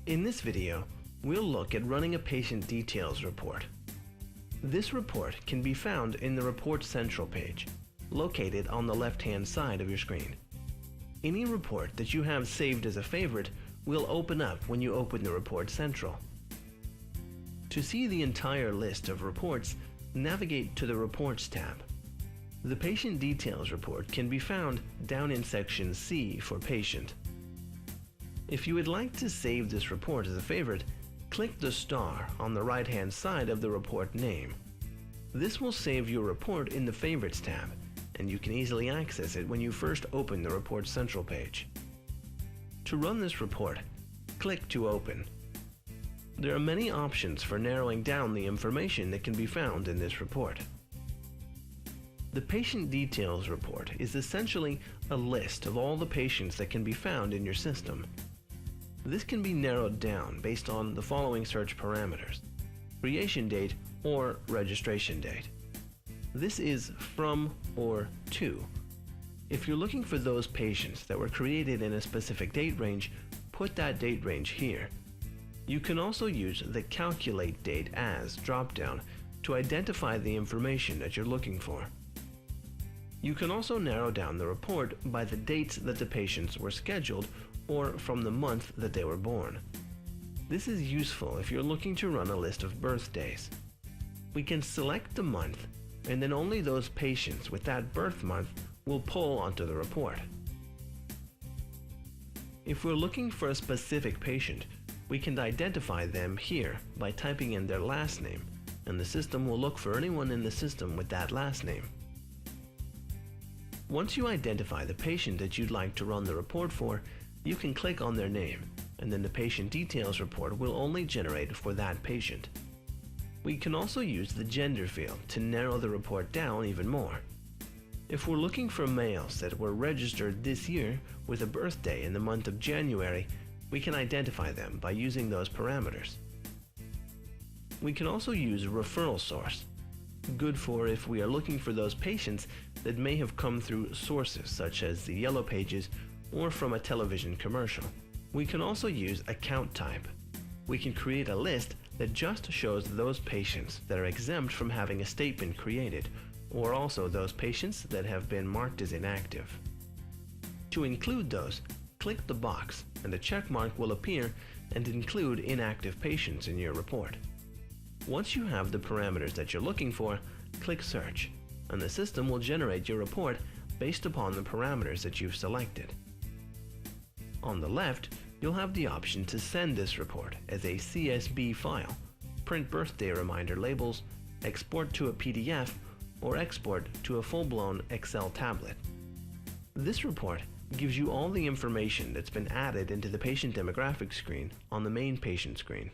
In this video, we'll look at running a patient details report. This report can be found in the Report Central page, located on the left-hand side of your screen. Any report that you have saved as a favorite will open up when you open the Report Central. To see the entire list of reports, navigate to the Reports tab. The Patient Details report can be found down in section C for Patient. If you would like to save this report as a favorite, click the star on the right-hand side of the report name. This will save your report in the Favorites tab, and you can easily access it when you first open the Report Central page. To run this report, click to open. There are many options for narrowing down the information that can be found in this report. The Patient Details report is essentially a list of all the patients that can be found in your system. This can be narrowed down based on the following search parameters: creation date or registration date. This is from or to. If you're looking for those patients that were created in a specific date range, put that date range here. You can also use the Calculate Date As dropdown to identify the information that you're looking for. You can also narrow down the report by the dates that the patients were scheduled or from the month that they were born. This is useful if you're looking to run a list of birthdays. We can select the month, and then only those patients with that birth month will pull onto the report. If we're looking for a specific patient, we can identify them here by typing in their last name, and the system will look for anyone in the system with that last name. Once you identify the patient that you'd like to run the report for, you can click on their name, and then the Patient Details report will only generate for that patient. We can also use the gender field to narrow the report down even more. If we're looking for males that were registered this year with a birthday in the month of January, we can identify them by using those parameters. We can also use a referral source, good for if we are looking for those patients that may have come through sources such as the Yellow Pages or from a television commercial. We can also use account type. We can create a list that just shows those patients that are exempt from having a statement created, or also those patients that have been marked as inactive. To include those, click the box and a check mark will appear and include inactive patients in your report. Once you have the parameters that you're looking for, click Search, and the system will generate your report based upon the parameters that you've selected. On the left, you'll have the option to send this report as a CSV file, print birthday reminder labels, export to a PDF, or export to a full-blown Excel tablet. This report gives you all the information that's been added into the patient demographic screen on the main patient screen.